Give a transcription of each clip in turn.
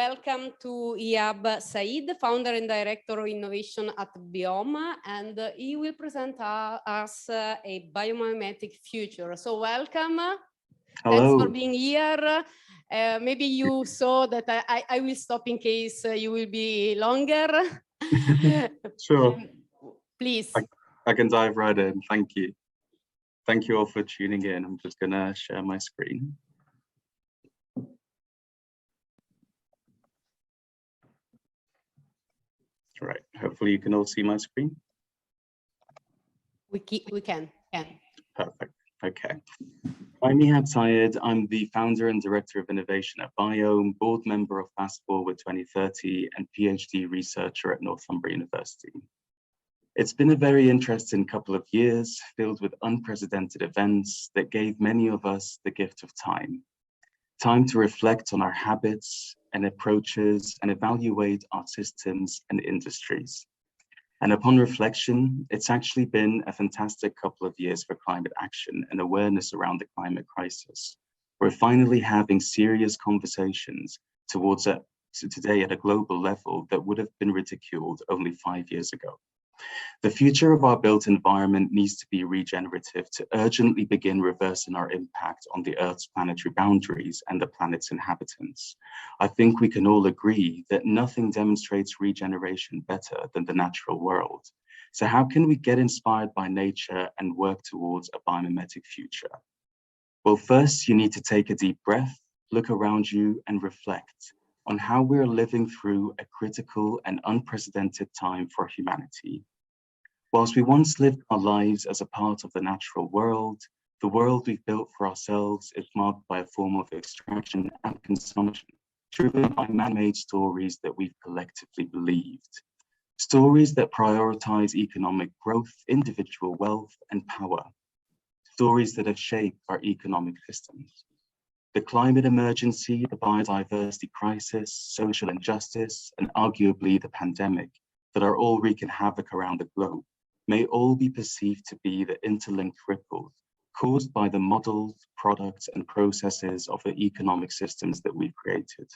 welcome to Ehab Said, founder and director of innovation at Biohm, and he will present us a biomimetic future. So welcome. Hello. Thanks for being here. Maybe you saw that I will stop in case you will be longer. Sure. Please. I can dive right in. Thank you. Thank you all for tuning in. I'm just going to share my screen. All right. Hopefully you can all see my screen. We can. Perfect. Okay. I'm Ehab Said. I'm the founder and director of innovation at Biohm, board member of Fast Forward 2030, and PhD researcher at Northumbria University. It's been a very interesting couple of years filled with unprecedented events that gave many of us the gift of time. Time to reflect on our habits and approaches and evaluate our systems and industries. And upon reflection, it's actually been a fantastic couple of years for climate action and awareness around the climate crisis. We're finally having serious conversations today at a global level that would have been ridiculed only 5 years ago. The future of our built environment needs to be regenerative to urgently begin reversing our impact on the Earth's planetary boundaries and the planet's inhabitants. I think we can all agree that nothing demonstrates regeneration better than the natural world. So how can we get inspired by nature and work towards a biomimetic future? Well, first, you need to take a deep breath, look around you, and reflect on how we're living through a critical and unprecedented time for humanity. Whilst we once lived our lives as a part of the natural world, the world we've built for ourselves is marked by a form of extraction and consumption, driven by man-made stories that we've collectively believed. Stories that prioritize economic growth, individual wealth, and power. Stories that have shaped our economic systems. The climate emergency, the biodiversity crisis, social injustice, and arguably the pandemic that are all wreaking havoc around the globe may all be perceived to be the interlinked ripples caused by the models, products, and processes of the economic systems that we've created.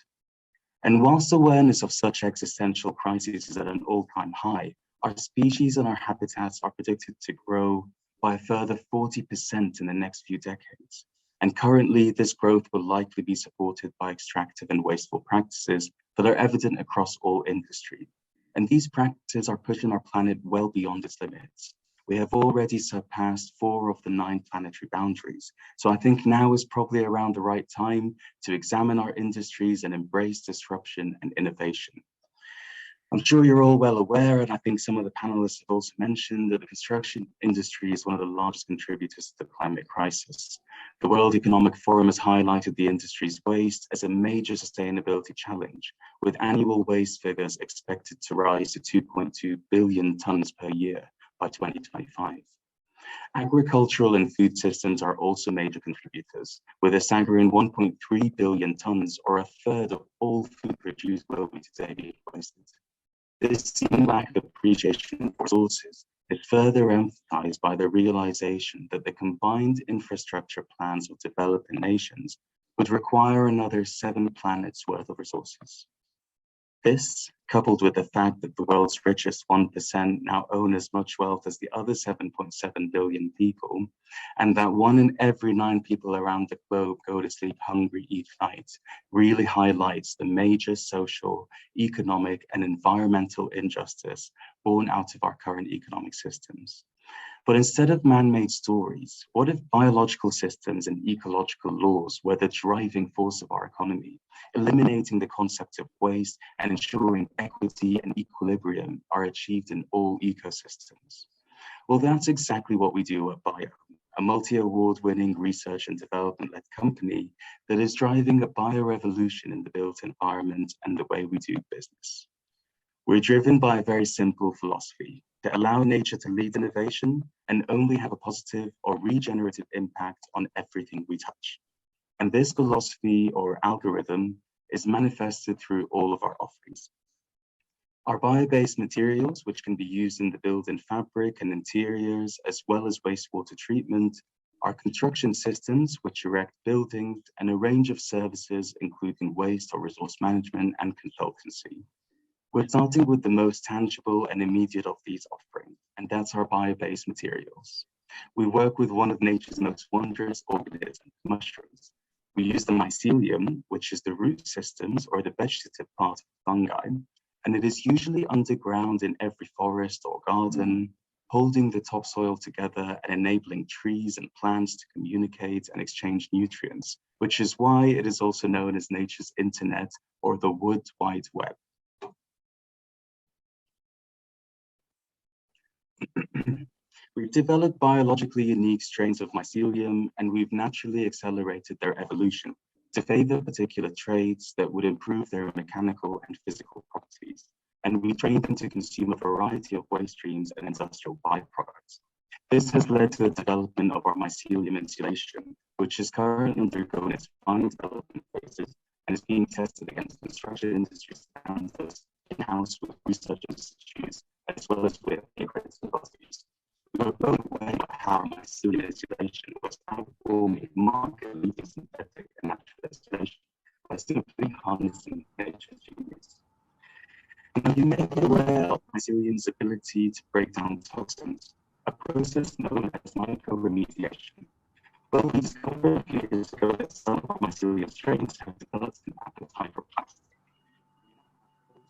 And whilst awareness of such existential crises is at an all-time high, our species and our habitats are predicted to grow by a further 40% in the next few decades. And currently, this growth will likely be supported by extractive and wasteful practices that are evident across all industry. And these practices are pushing our planet well beyond its limits. We have already surpassed 4 of the 9 planetary boundaries. So I think now is probably around the right time to examine our industries and embrace disruption and innovation. I'm sure you're all well aware, and I think some of the panelists have also mentioned, that the construction industry is one of the largest contributors to the climate crisis. The World Economic Forum has highlighted the industry's waste as a major sustainability challenge, with annual waste figures expected to rise to 2.2 billion tons per year by 2025. Agricultural and food systems are also major contributors, with a staggering 1.3 billion tons, or a third of all food produced globally today, being wasted. This seen lack of appreciation for resources is further emphasized by the realization that the combined infrastructure plans of developing nations would require another 7 planets worth of resources. This, coupled with the fact that the world's richest 1% now own as much wealth as the other 7.7 billion people, and that 1 in every 9 people around the globe go to sleep hungry each night, really highlights the major social, economic, and environmental injustice born out of our current economic systems. But instead of man-made stories, what if biological systems and ecological laws were the driving force of our economy, eliminating the concept of waste and ensuring equity and equilibrium are achieved in all ecosystems? Well, that's exactly what we do at Biohm, a multi-award-winning research and development-led company that is driving a biorevolution in the built environment and the way we do business. We're driven by a very simple philosophy: to allow nature to lead innovation and only have a positive or regenerative impact on everything we touch. And this philosophy or algorithm is manifested through all of our offerings. Our bio-based materials, which can be used in the building fabric and interiors, as well as wastewater treatment, our construction systems, which erect buildings, and a range of services, including waste or resource management and consultancy. We're starting with the most tangible and immediate of these offerings, and that's our bio-based materials. We work with one of nature's most wondrous organisms, mushrooms. We use the mycelium, which is the root systems or the vegetative part of fungi, and it is usually underground in every forest or garden, holding the topsoil together and enabling trees and plants to communicate and exchange nutrients, which is why it is also known as nature's internet or the wood wide web. We've developed biologically unique strains of mycelium, and we've naturally accelerated their evolution to favor particular traits that would improve their mechanical and physical properties. And we train them to consume a variety of waste streams and industrial byproducts. This has led to the development of our mycelium insulation, which is currently undergoing its final development phases and is being tested against construction industry standards in-house with research institutes, as well as with accredited bodies. We are both aware of how mycelium insulation was outperforming market-leading synthetic and natural insulation by simply harnessing nature's genius. Now, you may be aware of mycelium's ability to break down toxins, a process known as mycoremediation. Well, we discovered a few years ago that some of our mycelium strains have developed an appetite for plastic.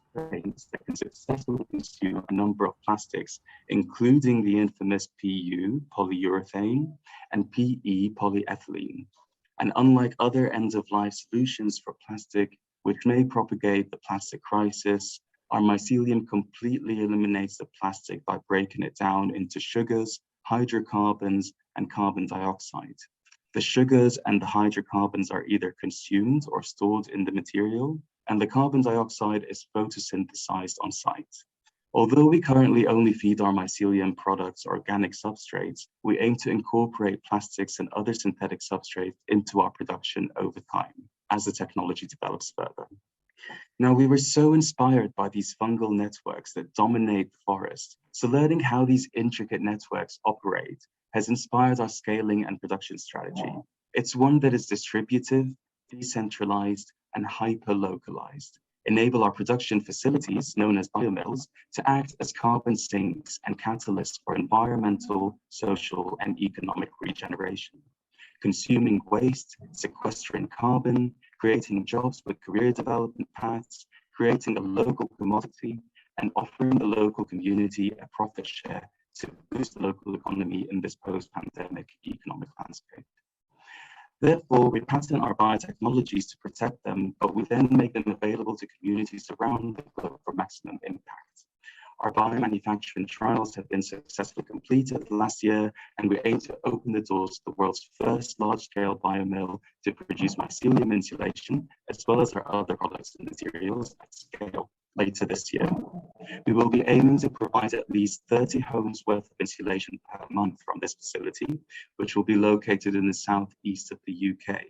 Strains that can successfully consume a number of plastics, including the infamous PU, polyurethane, and PE, polyethylene. And unlike other end-of-life solutions for plastic, which may propagate the plastic crisis, our mycelium completely eliminates the plastic by breaking it down into sugars, hydrocarbons, and carbon dioxide. The sugars and the hydrocarbons are either consumed or stored in the material, and the carbon dioxide is photosynthesized on site. Although we currently only feed our mycelium products organic substrates, we aim to incorporate plastics and other synthetic substrates into our production over time as the technology develops further. Now, we were so inspired by these fungal networks that dominate the forest. So learning how these intricate networks operate has inspired our scaling and production strategy. It's one that is distributive, decentralized, and hyper-localized. Enable our production facilities, known as biomills, to act as carbon sinks and catalysts for environmental, social, and economic regeneration. Consuming waste, sequestering carbon, creating jobs with career development paths, creating a local commodity, and offering the local community a profit share to boost the local economy in this post-pandemic economic landscape. Therefore, we patent our biotechnologies to protect them, but we then make them available to communities around the globe for maximum impact. Our biomanufacturing trials have been successfully completed last year, and we aim to open the doors to the world's first large-scale biomill to produce mycelium insulation, as well as our other products and materials at scale later this year. We will be aiming to provide at least 30 homes worth of insulation per month from this facility, which will be located in the southeast of the UK.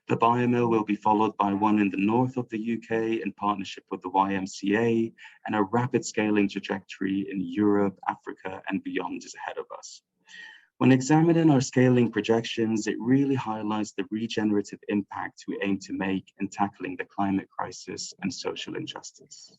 The biomill will be followed by one in the north of the UK in partnership with the YMCA, and a rapid scaling trajectory in Europe, Africa, and beyond is ahead of us. When examining our scaling projections, it really highlights the regenerative impact we aim to make in tackling the climate crisis and social injustice.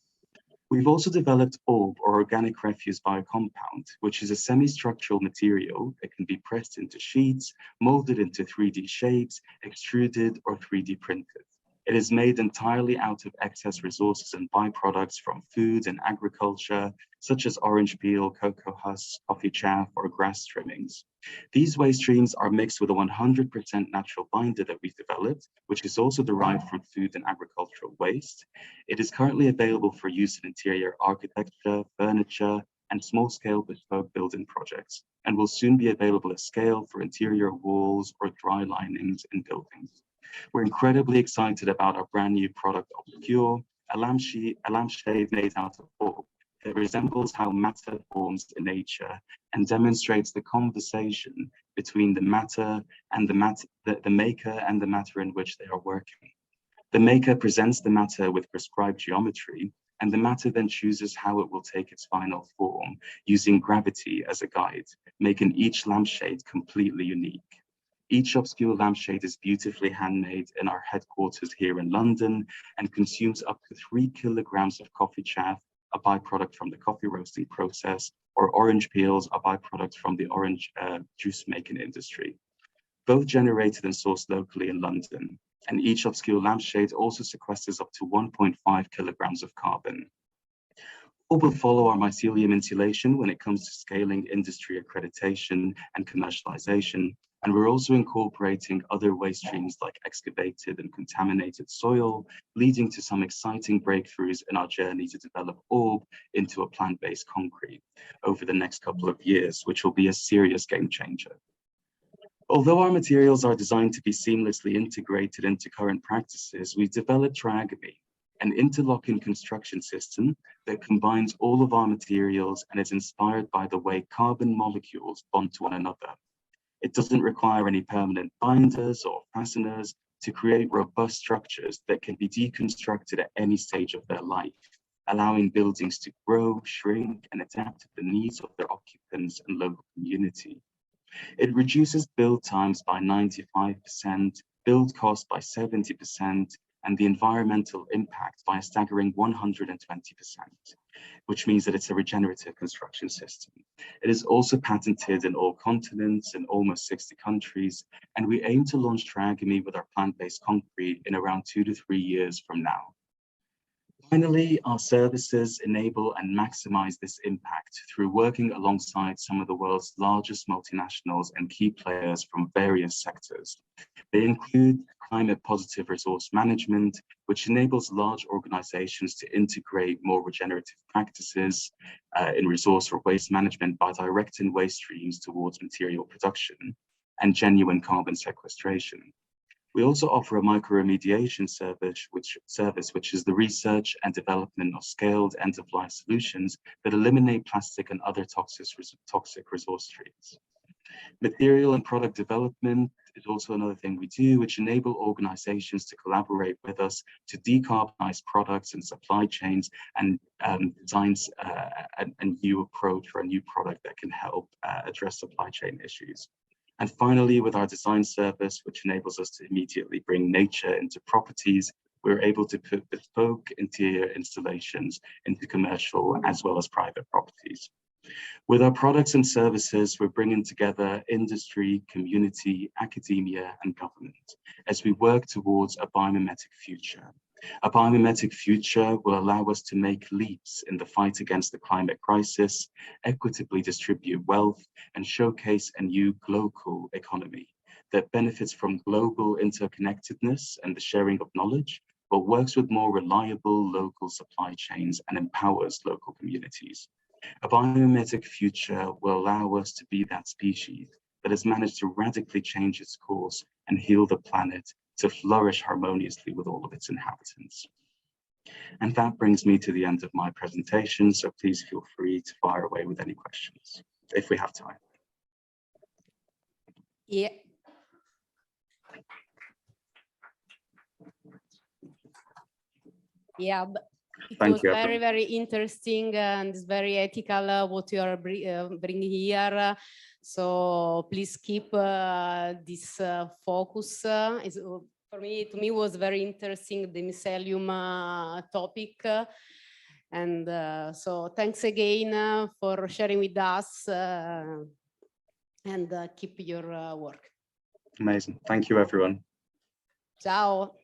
We've also developed ORB, or organic refuse biocompound, which is a semi-structural material that can be pressed into sheets, molded into 3D shapes, extruded, or 3D printed. It is made entirely out of excess resources and byproducts from food and agriculture, such as orange peel, cocoa husks, coffee chaff, or grass trimmings. These waste streams are mixed with a 100% natural binder that we've developed, which is also derived from food and agricultural waste. It is currently available for use in interior architecture, furniture, and small-scale bespoke building projects, and will soon be available at scale for interior walls or dry linings in buildings. We're incredibly excited about our brand new product, Obscure, a lampshade made out of orb that resembles how matter forms in nature and demonstrates the conversation between the matter and the maker and the matter in which they are working. The maker presents the matter with prescribed geometry, and the matter then chooses how it will take its final form, using gravity as a guide, making each lampshade completely unique. Each obscure lampshade is beautifully handmade in our headquarters here in London and consumes up to 3 kilograms of coffee chaff, a byproduct from the coffee roasting process, or orange peels, a byproduct from the orange juice making industry. Both generated and sourced locally in London, and each obscure lampshade also sequesters up to 1.5 kilograms of carbon. All will follow our mycelium insulation when it comes to scaling industry accreditation and commercialization, and we're also incorporating other waste streams like excavated and contaminated soil, leading to some exciting breakthroughs in our journey to develop orb into a plant-based concrete over the next couple of years, which will be a serious game changer. Although our materials are designed to be seamlessly integrated into current practices, we've developed Triagamy, an interlocking construction system that combines all of our materials and is inspired by the way carbon molecules bond to one another. It doesn't require any permanent binders or fasteners to create robust structures that can be deconstructed at any stage of their life, allowing buildings to grow, shrink, and adapt to the needs of their occupants and local community. It reduces build times by 95%, build cost by 70%, and the environmental impact by a staggering 120%, which means that it's a regenerative construction system. It is also patented in all continents in almost 60 countries, and we aim to launch Triagamy with our plant-based concrete in around 2 to 3 years from now. Finally, our services enable and maximize this impact through working alongside some of the world's largest multinationals and key players from various sectors. They include climate positive resource management, which enables large organizations to integrate more regenerative practices in resource or waste management by directing waste streams towards material production and genuine carbon sequestration. We also offer a microremediation service, which is the research and development of scaled end-of-life solutions that eliminate plastic and other toxic resource streams. Material and product development is also another thing we do, which enable organizations to collaborate with us to decarbonize products and supply chains and designs a new approach or a new product that can help address supply chain issues. And finally, with our design service, which enables us to immediately bring nature into properties, we're able to put bespoke interior installations into commercial as well as private properties. With our products and services, we're bringing together industry, community, academia, and government as we work towards a biomimetic future. A biomimetic future will allow us to make leaps in the fight against the climate crisis, equitably distribute wealth, and showcase a new global economy that benefits from global interconnectedness and the sharing of knowledge, but works with more reliable local supply chains and empowers local communities. A biomimetic future will allow us to be that species that has managed to radically change its course and heal the planet to flourish harmoniously with all of its inhabitants. And that brings me to the end of my presentation, so please feel free to fire away with any questions, if we have time. Yeah. Yeah, it was very, very interesting and it's very ethical what you are bringing here. So please keep this focus. To me, was very interesting, the mycelium topic. And so thanks again for sharing with us and keep your work. Amazing. Thank you, everyone. Ciao.